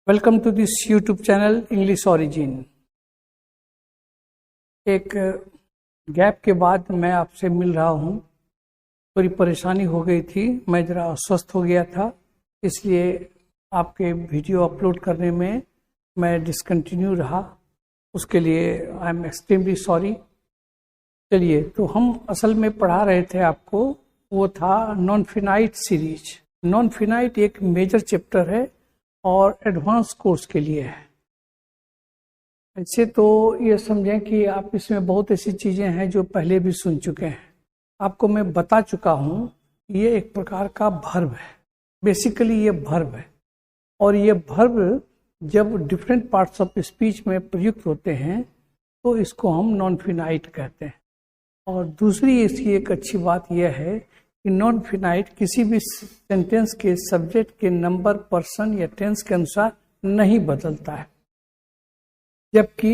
Welcome to this YouTube channel English origin. एक gap के बाद मैं आपसे मिल रहा हूँ। थोड़ी परेशानी हो गई थी, मैं ज़रा अस्वस्थ हो गया था, इसलिए आपके वीडियो अपलोड करने में मैं डिसकंटिन्यू रहा। उसके लिए आई एम एक्सट्रीमली सॉरी। चलिए, तो हम असल में पढ़ा रहे थे आपको, वो था non finite series. Non finite एक मेजर चैप्टर है और एडवांस कोर्स के लिए है। ऐसे तो ये समझें कि आप इसमें बहुत ऐसी चीज़ें हैं जो पहले भी सुन चुके हैं। आपको मैं बता चुका हूँ, ये एक प्रकार का वर्ब है। बेसिकली ये वर्ब है, और ये वर्ब जब डिफरेंट पार्ट्स ऑफ स्पीच में प्रयुक्त होते हैं तो इसको हम नॉन फिनाइट कहते हैं। और दूसरी इसकी एक अच्छी बात यह है कि नॉन फिनाइट किसी भी सेंटेंस के सब्जेक्ट के नंबर, पर्सन या टेंस के अनुसार नहीं बदलता है, जबकि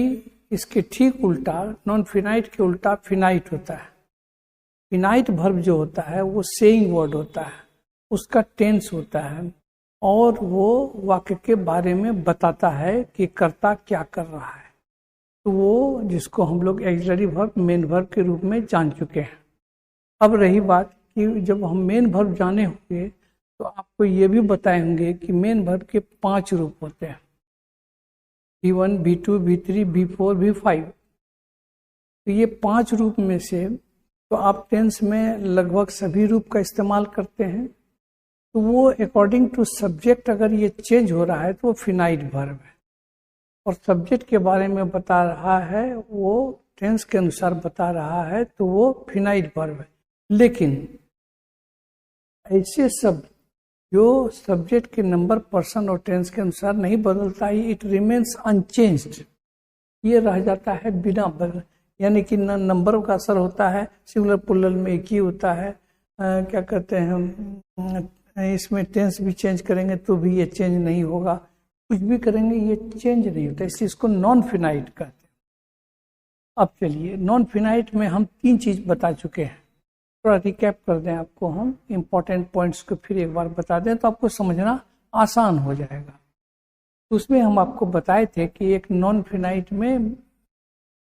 इसके ठीक उल्टा, नॉन फिनाइट के उल्टा फिनाइट होता है। फिनाइट वर्ब जो होता है वो सेइंग वर्ड होता है, उसका टेंस होता है और वो वाक्य के बारे में बताता है कि कर्ता क्या कर रहा है। तो वो जिसको हम लोग एक्सिलरी वर्ब, मेन वर्ब के रूप में जान चुके हैं। अब रही बात कि जब हम मेन वर्ब जाने होंगे तो आपको ये भी बताए होंगे कि मेन वर्ब के 5 रूप होते हैं, B1, B2, B3, B4, B5। तो ये 5 रूप में से तो आप टेंस में लगभग सभी रूप का इस्तेमाल करते हैं। तो वो अकॉर्डिंग टू सब्जेक्ट अगर ये चेंज हो रहा है तो वो फिनाइट वर्ब है, और सब्जेक्ट के बारे में बता रहा है, वो टेंस के अनुसार बता रहा है, तो वो फिनाइट वर्ब है। लेकिन ऐसे सब जो सब्जेक्ट के नंबर, पर्सन और टेंस के अनुसार नहीं बदलता है, इट रिमेन्स अनचेंज्ड, ये रह जाता है बिना बदल, यानी कि न नंबर का असर होता है, सिंगुलर प्लूरल में एक ही होता है। क्या कहते हैं, इसमें टेंस भी चेंज करेंगे तो भी ये चेंज नहीं होगा, कुछ भी करेंगे ये चेंज नहीं होता, इसलिए इसको नॉन फिनाइट कहते हैं। अब चलिए, नॉन फिनाइट में हम 3 चीज बता चुके हैं। थोड़ा रिकैप कर दें आपको, हम इम्पोर्टेंट पॉइंट्स को फिर एक बार बता दें तो आपको समझना आसान हो जाएगा। उसमें हम आपको बताए थे कि एक नॉन फिनाइट में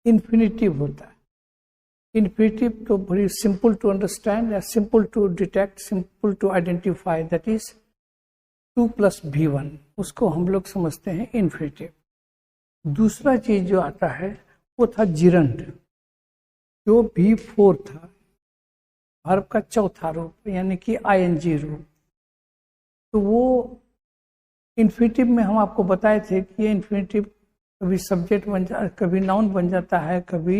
इन्फिनिटिव होता है। इन्फिनिटिव तो वेरी सिंपल टू अंडरस्टैंड, या simple to detect, simple to identify, that is 2 + V1, उसको हम लोग समझते हैं इन्फिनिटिव। दूसरा चीज जो आता है वो था जिरंड, जो V4 था, वर्ब का चौथा रूप, यानी कि ING रूप। तो वो इन्फिनिटिव में हम आपको बताए थे कि ये इन्फिनिटिव कभी सब्जेक्ट बन जाता है, कभी नाउन बन जाता है, कभी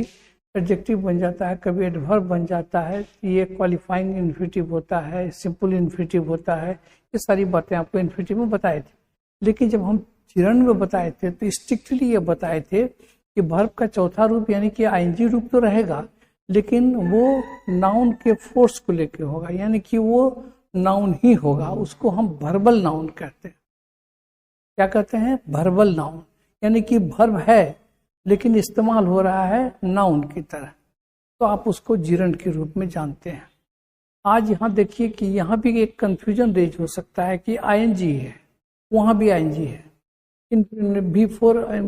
एडजेक्टिव बन जाता है, कभी एडवर्ब बन जाता है। ये क्वालिफाइंग इन्फिनिटिव होता है, सिंपल इन्फिनिटिव होता है। ये सारी बातें आपको इन्फिनिटिव में बताए थे। लेकिन जब हम जिरंड में बताए थे तो स्ट्रिक्टली ये बताए थे कि वर्ब का चौथा रूप यानी कि ING रूप तो रहेगा, लेकिन वो नाउन के फोर्स को लेके होगा, यानी कि वो नाउन ही होगा। उसको हम वर्बल नाउन कहते हैं। क्या कहते हैं? वर्बल नाउन, यानी कि वर्ब है लेकिन इस्तेमाल हो रहा है नाउन की तरह, तो आप उसको जिरंड के रूप में जानते हैं। आज यहाँ देखिए कि यहाँ भी एक कंफ्यूजन रेज हो सकता है कि ING है, वहाँ भी ING है, V4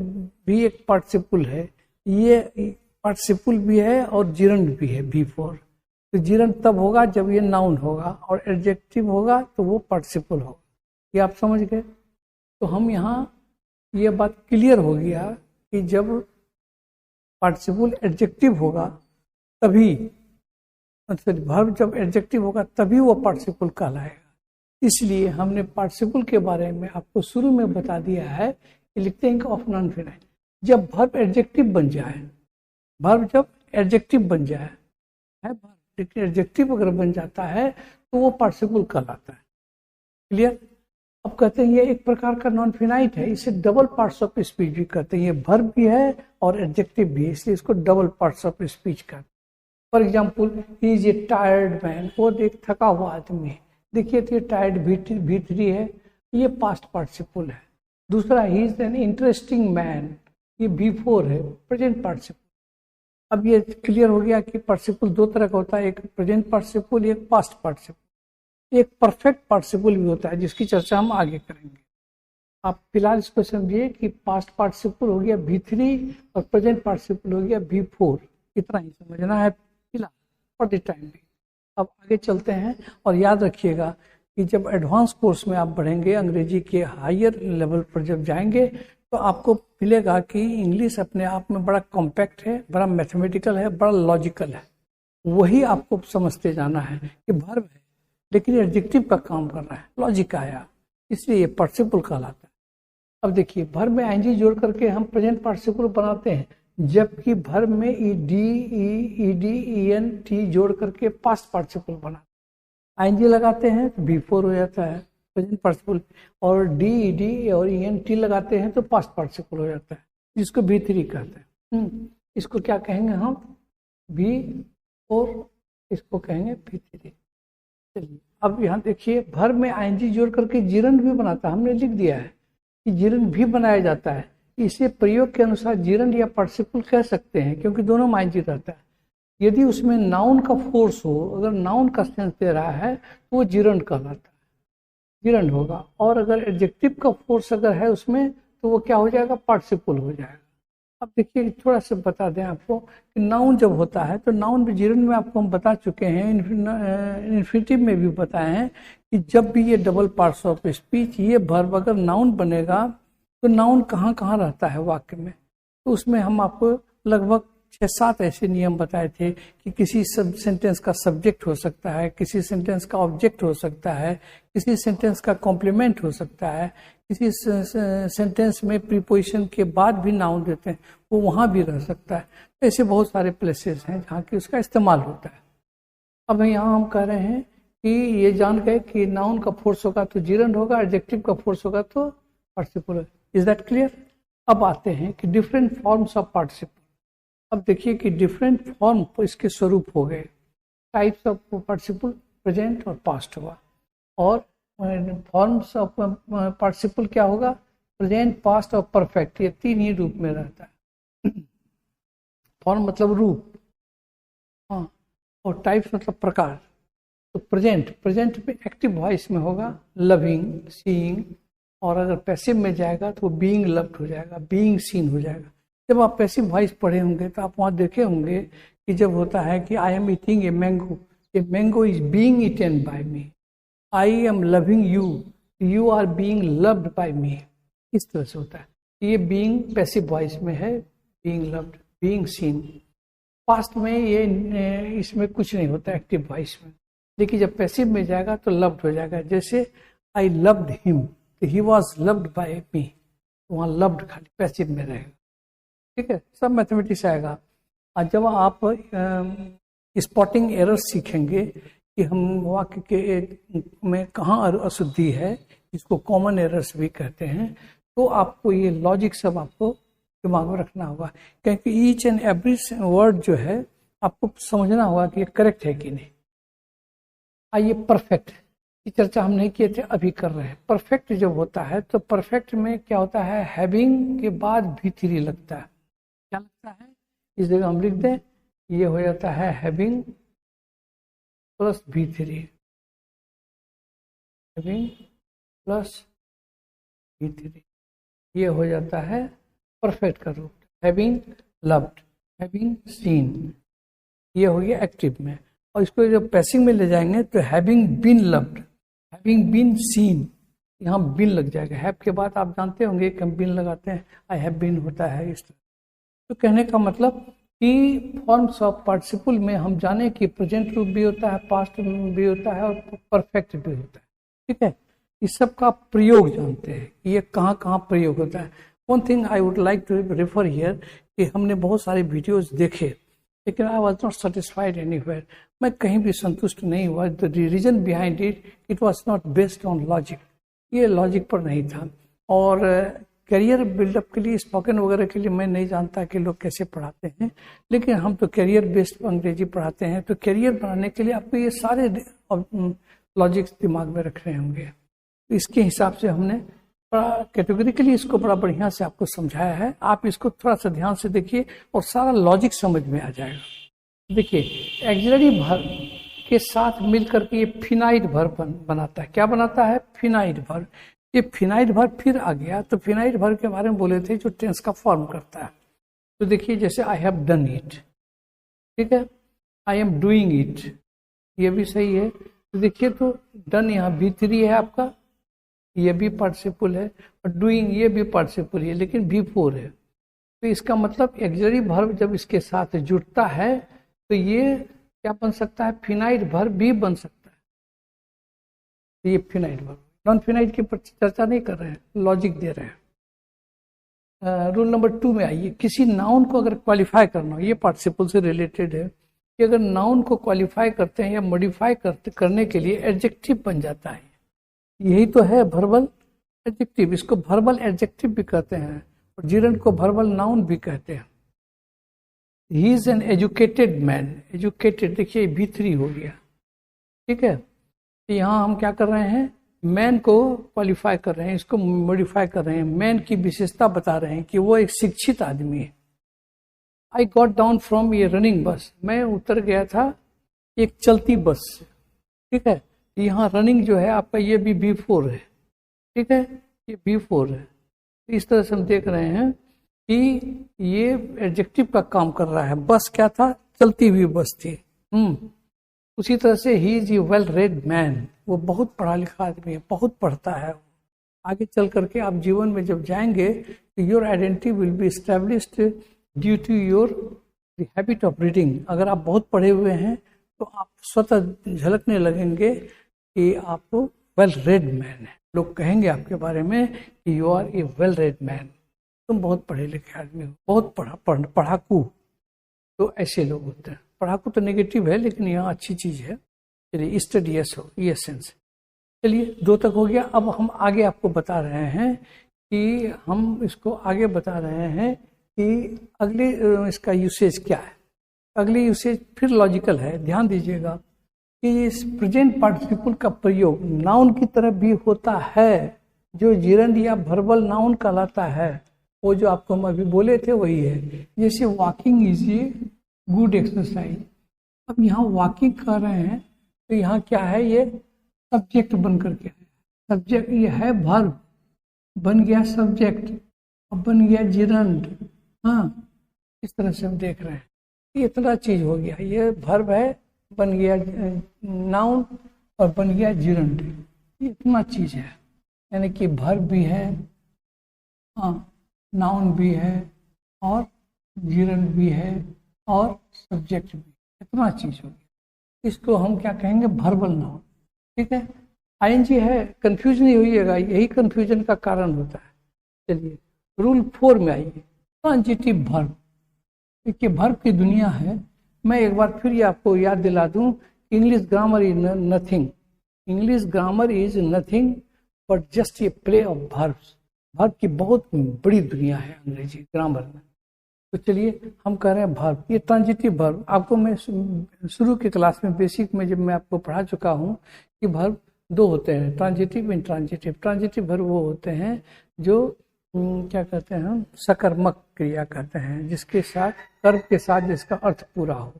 भी एक पार्टिसिपल है, ये पार्टिसिपल भी है और जिरंड भी है V4। तो जिरंड तब होगा जब ये नाउन होगा, और एडजेक्टिव होगा तो वो पार्टिसिपल होगा। ये आप समझ गए? तो हम यहाँ ये बात क्लियर हो गया कि जब पार्टिसिपल एडजेक्टिव होगा तभी, मतलब वर्ब जब एडजेक्टिव होगा तभी वो पार्टिसिपल कहलाएगा। इसलिए हमने पार्टिसिपल के बारे में आपको शुरू में बता दिया है कि लिखते हैं ऑफ नॉन फिनाइट, जब वर्ब एडजेक्टिव बन जाए, वर्ब जब एडजेक्टिव बन जाए है, लेकिन एडजेक्टिव अगर बन जाता है तो वो पार्टिसिपल कहलाता है। क्लियर? अब कहते हैं ये एक प्रकार का नॉन फिनाइट है, इसे डबल पार्ट्स ऑफ स्पीच भी कहते हैं। ये वर्ब भी है और एडजेक्टिव भी है, इसलिए इसको डबल पार्ट्स ऑफ स्पीच कहते हैं। For example, he is A tired man, वो एक थका हुआ आदमी है। देखिए तो ये टायर्ड V3 है, ये पास्ट पार्टिसिपल है। दूसरा, he is an interesting man, ये V4 है, प्रेजेंट पार्टिसिपल। अब ये क्लियर हो गया कि पार्टिसिपल 2 तरह का होता है, एक प्रेजेंट पार्टिसिपल, एक पास्ट पार्टिसिपल। एक परफेक्ट पार्टिसिपल भी होता है जिसकी चर्चा हम आगे करेंगे। आप फिलहाल इसको समझिए कि पास्ट पार्टिसिपल हो गया V3 और प्रेजेंट पार्टिसिपल हो गया V4, इतना ही समझना है फिलहाल फॉर द टाइम भी। अब आगे चलते हैं और याद रखिएगा कि जब एडवांस कोर्स में आप बढ़ेंगे, अंग्रेजी के हायर लेवल पर जब जाएंगे, तो आपको मिलेगा कि इंग्लिश अपने आप में बड़ा कॉम्पैक्ट है, बड़ा मैथमेटिकल है, बड़ा लॉजिकल है। वही आपको समझते जाना है कि वर्ब है लेकिन एडजेक्टिव का काम कर रहा है, लॉजिक आया, इसलिए ये पार्टिसिपल कहलाता है। अब देखिए वर्ब में आईएनजी जोड़ करके हम प्रेजेंट पार्टिसिपल बनाते हैं, जबकि वर्ब में ईडी ईएनटी जोड़ करके पास्ट पार्टिसिपल बनाते हैं। आईएनजी लगाते हैं तो V4 हो जाता है प्रेजेंट पार्टिसिपल, और डी और ईएनटी लगाते हैं तो पास्ट पार्टिसिपल हो जाता है, जिसको V3 कहते हैं। इसको क्या कहेंगे हम? V4, इसको कहेंगे V3। चलिए अब यहाँ देखिए वर्ब में आईएनजी जोड़ करके जिरंड भी बनाता है, हमने लिख दिया है कि जिरंड भी बनाया जाता है। इसे प्रयोग के अनुसार जिरंड या पार्टिसिपल कह सकते हैं क्योंकि दोनों में आईएनजी रहता है। यदि उसमें नाउन का फोर्स हो, अगर नाउन का सेंस दे रहा है तो वो जिरंड कहलाता है, जिरंड होगा। और अगर एडजेक्टिव का फोर्स अगर है उसमें तो वो क्या हो जाएगा? पार्टिसिपल हो जाएगा। अब देखिए थोड़ा सा बता दें आपको कि नाउन जब होता है तो नाउन में जिरंड में आपको हम बता चुके हैं, इन्फिनिटिव में भी बताए हैं कि जब भी ये डबल पार्ट्स ऑफ स्पीच, ये वर्ब अगर नाउन बनेगा तो नाउन कहाँ कहाँ रहता है वाक्य में, तो उसमें हम आपको लगभग 6-7 ऐसे नियम बताए थे कि किसी सब सेंटेंस का सब्जेक्ट हो सकता है, किसी सेंटेंस का ऑब्जेक्ट हो सकता है, किसी सेंटेंस का कॉम्प्लीमेंट हो सकता है, किसी सेंटेंस में प्रीपोजिशन के बाद भी नाउन देते हैं, वो वहाँ भी रह सकता है। तो ऐसे बहुत सारे प्लेसेस हैं जहाँ की उसका इस्तेमाल होता है। अब यहाँ हम कह रहे हैं कि ये जान गए कि नाउन का फोर्स होगा तो जिरंड होगा, एडजेक्टिव का फोर्स होगा तो पार्टिसिपल। Is that clear? अब आते हैं कि डिफरेंट फॉर्म्स ऑफ पार्टिसिपल। अब देखिए कि डिफरेंट फॉर्म इसके स्वरूप हो गए, टाइप्स ऑफ पार्टिसिपल, प्रेजेंट और पास्ट हुआ। और फॉर्म्स ऑफ पार्टिसिपल क्या होगा? प्रेजेंट, पास्ट और परफेक्ट, ये 3 ही रूप में रहता है। फॉर्म मतलब रूप, हाँ, और टाइप्स मतलब प्रकार। तो प्रेजेंट में एक्टिव वॉइस में होगा लविंग, सीइंग, और अगर पैसिव में जाएगा तो वो बीइंग लव्ड हो जाएगा, बीइंग सीन हो जाएगा। जब आप पैसिव वॉइस पढ़े होंगे तो आप वहाँ देखे होंगे कि जब होता है कि I am eating a mango is being eaten by me, I am loving you, you are being loved by me, इस तरह से होता है। ये बीइंग पैसिव वॉइस में है, being loved, being seen. Past में ये इसमें कुछ नहीं होता एक्टिव वॉइस में, लेकिन जब पैसिव में जाएगा तो लव्ड हो जाएगा। जैसे I loved him, he was loved by me, वहाँ लव्ड खाली पैसिव में रहेगा। ठीक है, सब मैथमेटिक्स आएगा। और जब आप स्पॉटिंग एरर सीखेंगे कि हम वाक्य के में कहाँ अशुद्धि है, जिसको कॉमन एरर्स भी कहते हैं, तो आपको ये लॉजिक सब आपको दिमाग में रखना होगा, क्योंकि ईच एंड एवरी वर्ड जो है आपको समझना होगा कि ये करेक्ट है कि नहीं। आइए परफेक्ट की चर्चा हम नहीं किए थे, अभी कर रहे हैं। परफेक्ट जब होता है तो परफेक्ट में क्या होता है? हैविंग के बाद V3 लगता है। क्या लगता है? इस जगह हम लिख दें, ये हो जाता है having plus V3, having plus V3, ये हो जाता है परफेक्ट का रूप। हैविंग लव्ड, हैविंग सीन, ये हो गया एक्टिव में। और इसको जब पैसिव में ले जाएंगे तो having been loved, having been seen, यहाँ बीन लग जाएगा। हैव के बाद आप जानते होंगे कि हम बीन लगाते हैं, आई हैव बीन होता है इस तरह। तो कहने का मतलब कि फॉर्म्स ऑफ पार्टिसिपल में हम जाने कि प्रेजेंट रूप भी होता है, पास्ट भी होता है और परफेक्ट भी होता है। ठीक है, इस सब का प्रयोग जानते हैं, ये कहाँ कहाँ प्रयोग होता है। One thing I would like to refer here कि हमने बहुत सारे वीडियोस देखे, लेकिन I was not satisfied anywhere, मैं कहीं भी संतुष्ट नहीं हुआ। The reason behind it was not based on logic, ये लॉजिक पर नहीं था। और करियर बिल्डअप के लिए, स्पोकन वगैरह के लिए मैं नहीं जानता कि लोग कैसे पढ़ाते हैं, लेकिन हम तो करियर बेस्ड अंग्रेजी पढ़ाते हैं। तो करियर बनाने के लिए आपको ये सारे लॉजिक्स दिमाग में रखने होंगे। तो इसके हिसाब से हमने बड़ा कैटेगोरिकली इसको बड़ा बढ़िया से आपको समझाया है। आप इसको थोड़ा सा ध्यान से देखिए और सारा लॉजिक समझ में आ जाएगा। देखिए एक्सिलरी वर्ब के साथ मिलकर के ये फिनाइट वर्ब बनाता है। क्या बनाता है? Finite verb. ये फिनाइट वर्ब फिर आ गया, तो फिनाइट वर्ब के बारे में बोले थे जो टेंस का फॉर्म करता है। तो देखिए जैसे आई हैव डन इट, ठीक है, आई एम डूइंग इट, ये भी सही है। तो देखिए तो डन यहाँ V3 है आपका, ये भी पार्टिसिपल है, और डूइंग ये भी पार्टिसिपल है, लेकिन V4 है। तो इसका मतलब एक्सिलरी वर्ब जब इसके साथ जुड़ता है तो ये क्या बन सकता है, फिनाइट वर्ब भी बन सकता है। तो ये फिनाइट वर्ब, नॉन फिनाइट की चर्चा नहीं कर रहे हैं, लॉजिक दे रहे हैं। रूल नंबर 2 में आइए, किसी नाउन को अगर क्वालिफाई करना हो, ये पार्टिसिपल से रिलेटेड है कि अगर नाउन को क्वालिफाई करते हैं या मॉडिफाई करने के लिए एडजेक्टिव बन जाता है। यही तो है वर्बल एडजेक्टिव, इसको वर्बल एडजेक्टिव भी कहते हैं, और जिरंड को वर्बल नाउन भी कहते हैं। He is an educated man, educated देखिए V3 हो गया, ठीक है। तो यहाँ हम क्या कर रहे हैं, मैन को क्वालिफाई कर रहे हैं, इसको मॉडिफाई कर रहे हैं, मैन की विशेषता बता रहे हैं कि वो एक शिक्षित आदमी है। आई गॉट डाउन फ्रॉम ये रनिंग बस, मैं उतर गया था एक चलती बस से, ठीक है। यहाँ रनिंग जो है आपका ये भी V4 है, ठीक है, ये V4 है। इस तरह से हम देख रहे हैं कि ये एडजेक्टिव का काम कर रहा है। बस क्या था, चलती हुई बस थी। उसी तरह से ही is A well read man, वो बहुत पढ़ा लिखा आदमी है, बहुत पढ़ता है। आगे चल करके आप जीवन में जब जाएंगे तो your identity will be established due to your habit of reading. अगर आप बहुत पढ़े हुए हैं तो आप स्वतः झलकने लगेंगे कि आप वेल रेड मैन है। लोग कहेंगे आपके बारे में कि you are a well read man, तुम बहुत पढ़े लिखे आदमी हो, बहुत पढ़ाकू। तो ऐसे लोग होते हैं। पढ़ाकू तो नेगेटिव है, लेकिन यहाँ अच्छी चीज है। चलिए स्टडियस हो, ये सेंस। चलिए 2 तक हो गया। अब हम आगे आपको बता रहे हैं कि हम इसको आगे बता रहे हैं कि अगले इसका यूसेज क्या है। अगली यूसेज फिर लॉजिकल है, ध्यान दीजिएगा कि इस प्रेजेंट पार्टिसिपल का प्रयोग नाउन की तरह भी होता है, जो जिरंड या वर्बल नाउन कहलाता है। वो जो आपको हम अभी बोले थे वही है। जैसे walking is a good exercise. अब यहाँ वॉकिंग कर रहे हैं तो यहाँ क्या है, ये सब्जेक्ट बन करके है। सब्जेक्ट ये है वर्ब, बन गया सब्जेक्ट, अब बन गया जिरंड। हाँ, इस तरह से हम देख रहे हैं। ये इतना चीज हो गया, ये वर्ब है, बन गया नाउन और बन गया जिरंड। ये इतना चीज है, यानी कि वर्ब भी है, हाँ, नाउन भी है, और जिरंड भी है, और सब्जेक्ट भी। इतना चीज हो गया। इसको हम क्या कहेंगे, वर्बल नाउन, ठीक है। आईएनजी है, कंफ्यूजन नहीं होइएगा, यही कंफ्यूजन का कारण होता है। चलिए रूल 4 में आइए, ट्रांजिटिव वर्ब। देखिए वर्ब की दुनिया है। मैं एक बार फिर ये आपको याद दिला दूं, English grammar is nothing, English grammar is nothing but just a play of verbs. Verb की बहुत बड़ी दुनिया है अंग्रेजी ग्रामर में। तो चलिए हम कह रहे हैं वर्ब, ये ट्रांजिटिव वर्ब। आपको मैं शुरू की क्लास में बेसिक में जब मैं आपको पढ़ा चुका हूँ कि वर्ब 2 होते हैं, ट्रांजिटिव, इंट्रांजिटिव। ट्रांजिटिव वर्ब वो होते हैं जो क्या कहते हैं हम, सकर्मक क्रिया कहते हैं, जिसके साथ कर्म के साथ जिसका अर्थ पूरा हो,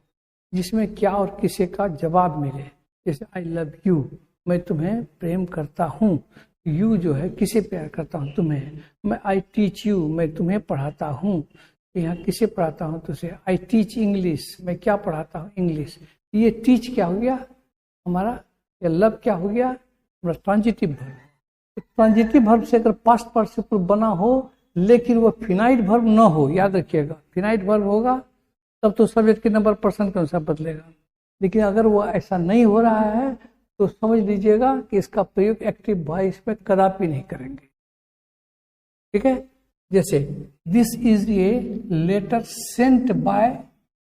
जिसमें क्या और किसे का जवाब मिले। जैसे आई लव यू, मैं तुम्हें प्रेम करता हूँ। यू जो है किसे प्यार करता हूँ, तुम्हें। मैं आई टीच यू, मैं तुम्हें पढ़ाता हूँ। यहाँ किसे पढ़ाता हूँ, तुझे। आई टीच इंग्लिश, मैं क्या पढ़ाता हूँ, इंग्लिश। ये टीच क्या हो गया हमारा, या लव क्या हो गया, ट्रांजिटिव वर्ब। ट्रांजिटिव वर्ब से अगर पास्ट पार्टिसिपल बना हो लेकिन वो फिनाइट वर्ब न हो, याद रखिएगा, फिनाइट वर्ब होगा तब तो सब्जेक्ट के नंबर पर्सन के अनुसार बदलेगा। लेकिन अगर वो ऐसा नहीं हो रहा है तो समझ लीजिएगा कि इसका प्रयोग एक्टिव वॉइस में कदापि नहीं करेंगे, ठीक है। जैसे this is a letter sent by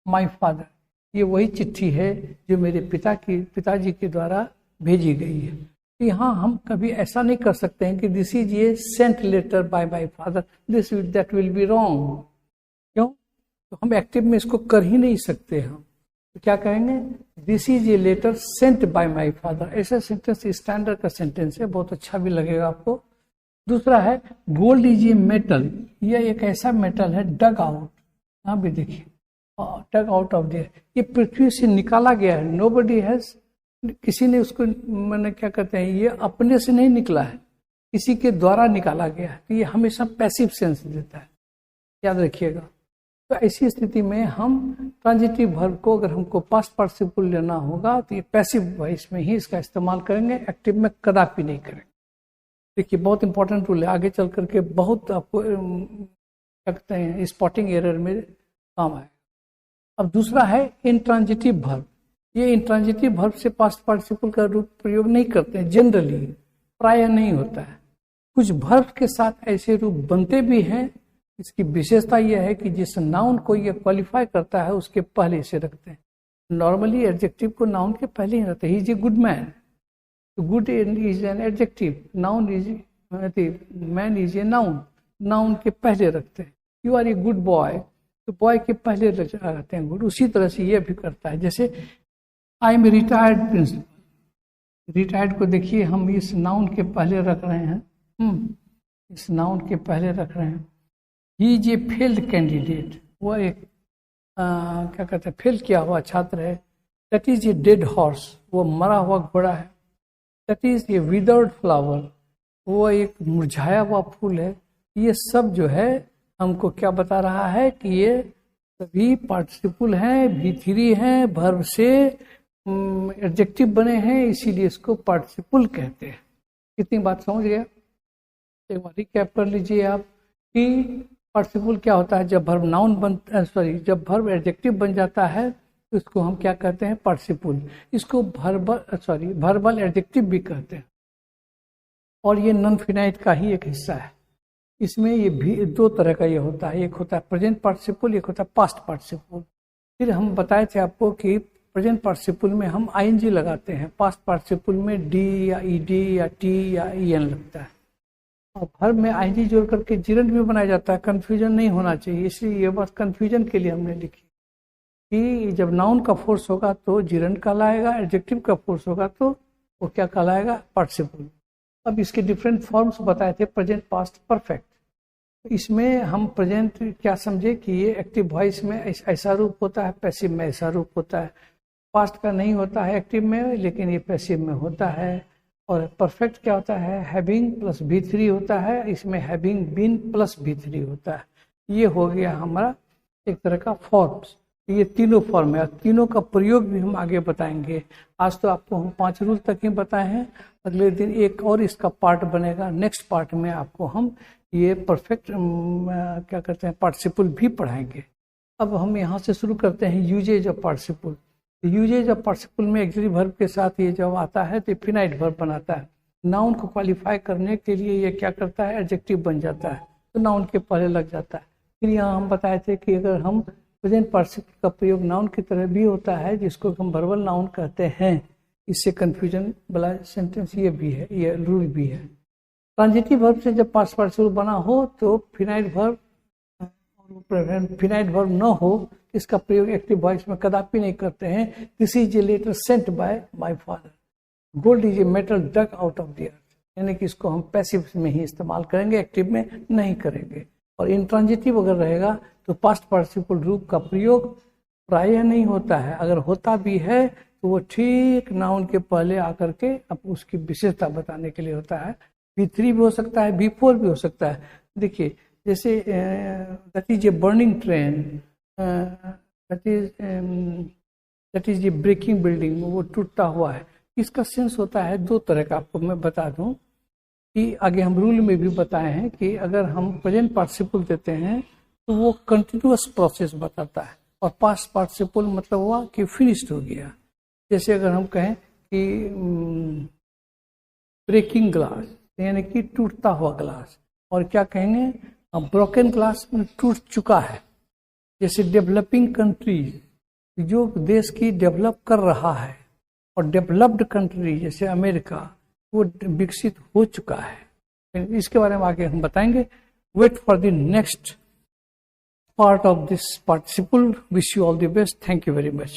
my father, ये वही चिट्ठी है जो मेरे पिताजी के द्वारा भेजी गई है। यहाँ हम कभी ऐसा नहीं कर सकते हैं कि this is a sent letter by my father, this that will be wrong. क्यों, तो हम एक्टिव में इसको कर ही नहीं सकते। हम तो क्या कहेंगे, this is a letter sent by my father. ऐसा सेंटेंस स्टैंडर्ड का सेंटेंस है, बहुत अच्छा भी लगेगा आपको। दूसरा है गोल्ड इज ए मेटल, यह एक ऐसा मेटल है डग आउट, यहाँ भी देखिए डग आउट ऑफ देयर, ये पृथ्वी से निकाला गया है। नोबडी हैज, किसी ने उसको, मैंने क्या कहते हैं, ये अपने से नहीं निकला है, किसी के द्वारा निकाला गया है, तो ये हमेशा पैसिव सेंस देता है, याद रखिएगा। तो ऐसी स्थिति में हम ट्रांजिटिव वर्ब को अगर हमको पास्ट पार्टिसिपल लेना होगा तो ये पैसिव वॉइस में ही इसका इस्तेमाल करेंगे, एक्टिव में कदापि नहीं करेंगे। देखिए बहुत इंपॉर्टेंट रूल है, आगे चल करके बहुत आपको कहते हैं स्पॉटिंग एरर में काम आए। अब दूसरा है इंट्रांजिटिव वर्ब। ये इंट्रांजिटिव वर्ब से पास्ट पार्टिसिपल का रूप प्रयोग नहीं करते हैं, जनरली प्रायः नहीं होता है। कुछ वर्ब के साथ ऐसे रूप बनते भी हैं। इसकी विशेषता यह है कि जिस नाउन को ये क्वालिफाई करता है उसके पहले इसे रखते हैं। नॉर्मली एडजेक्टिव को नाउन के पहले ही रखते हैं। He is a good man, तो good is an adjective, noun is man is a noun, noun के पहले रखते हैं। You are a good boy, तो बॉय के पहले रहते हैं गुड। उसी तरह से ये भी करता है। जैसे I am retired principal, retired को देखिए हम इस नाउन के पहले रख रहे हैं, इस नाउन के पहले रख रहे हैं। He is A failed candidate, वो एक क्या कहते हैं फेल किया हुआ छात्र है। That is a dead horse, वो मरा हुआ घोड़ा है। That is A withered flower, वो एक मुरझाया हुआ फूल है। ये सब जो है हमको क्या बता रहा है कि ये सभी पार्टिसिपल हैं, V3 हैं, वर्ब से एडजेक्टिव बने हैं, इसीलिए इसको पार्टिसिपल कहते हैं। कितनी बात समझ गया? एक बार रिकैप कर लीजिए आप कि पार्टिसिपल क्या होता है। जब वर्ब नाउन जब वर्ब एडजेक्टिव बन जाता है तो इसको हम क्या कहते हैं? पार्टिसिपल। इसको वर्बल एडजेक्टिव भी कहते हैं। और ये नॉन फिनाइट का ही एक हिस्सा है। इसमें ये भी दो तरह का ये होता है, एक होता है प्रेजेंट पार्टिसिपल, एक होता है पास्ट पार्टिसिपल। फिर हम बताए थे आपको कि प्रेजेंट पार्टिसिपल में हम ING लगाते हैं, पास्ट पार्टिसिपल में D या ED या T या EN लगता है। और वर्ब में ING जोड़ करके जिरंड भी बनाया जाता है। कन्फ्यूजन नहीं होना चाहिए, इसलिए ये बात कन्फ्यूजन के लिए हमने लिखी कि जब नाउन का फोर्स होगा तो जिरंड कहलाएगा, एडजेक्टिव का फोर्स होगा तो वो क्या कहलाएगा? पार्टिसिपल। अब इसके डिफरेंट फॉर्म्स बताए थे, प्रेजेंट, पास्ट, परफेक्ट। इसमें हम प्रेजेंट क्या समझे कि ये एक्टिव वॉइस में ऐसा रूप होता है, पैसिव में ऐसा रूप होता है। पास्ट का नहीं होता है एक्टिव में, लेकिन ये पैसिव में होता है। और परफेक्ट क्या होता है? हैविंग प्लस V3 होता है, इसमें हैविंग बीन प्लस V3 होता है। ये हो गया हमारा एक तरह का फॉर्म्स। ये तीनों फॉर्म है, तीनों का प्रयोग भी हम आगे बताएंगे। आज तो आपको हम 5 रूल तक ही बताए हैं, अगले दिन एक और इसका पार्ट बनेगा। नेक्स्ट पार्ट में आपको हम ये परफेक्ट क्या कहते हैं पार्टिसिपल भी पढ़ाएंगे। अब हम यहाँ से शुरू करते हैं usage of participle. Usage of participle में एक्सिलरी वर्ब के साथ ये जब आता है तो फिनाइट वर्ब बनाता है। नाउन को क्वालिफाई करने के लिए ये क्या करता है? एडजेक्टिव बन जाता है, तो नाउन के पहले लग जाता है। फिर यहाँ हम बताए थे कि अगर हम प्रेजेंट पार्टिसिपल का प्रयोग नाउन की तरह भी होता है, जिसको हम वर्बल नाउन कहते हैं। इससे कन्फ्यूजन वाला सेंटेंस ये भी है, ये रूल भी है। ट्रांजिटिव वर्ब से जब पास्ट पार्टिसिपल बना हो तो फिनाइट वर्ब, फिनाइट वर्ब न हो इसका प्रयोग एक्टिव वॉइस में कदापि नहीं करते हैं। This is a letter sent by my father, gold is a metal dug out of the earth, यानी कि इसको हम पैसिव में ही इस्तेमाल करेंगे, एक्टिव में नहीं करेंगे। और इंट्रांजिटिव अगर रहेगा तो पास्ट पार्टिसिपल रूप का प्रयोग प्रायः नहीं होता है। अगर होता भी है तो वो ठीक नाउन के पहले आकर के अब उसकी विशेषता बताने के लिए होता है। V3 भी हो सकता है, V4 भी हो सकता है। देखिए जैसे that is a burning train, that is a breaking building, वो टूटता हुआ है। इसका सेंस होता है दो तरह का। आपको मैं बता दूं कि आगे हम रूल में भी बताए हैं कि अगर हम प्रेजेंट पार्टिसिपल देते हैं तो वो कंटिन्यूअस प्रोसेस बताता है, और पास्ट पार्टिसिपल मतलब हुआ कि फिनिश्ड हो गया। जैसे अगर हम कहें कि ब्रेकिंग ग्लास यानी कि टूटता हुआ ग्लास, और क्या कहेंगे? ब्रोकन ग्लास में टूट चुका है। जैसे डेवलपिंग कंट्री, जो देश की डेवलप कर रहा है, और डेवलप्ड कंट्री जैसे अमेरिका, वो विकसित हो चुका है। इसके बारे में आगे हम बताएंगे। Wait for the next part of this participle. Wish you all the best. Thank you very much.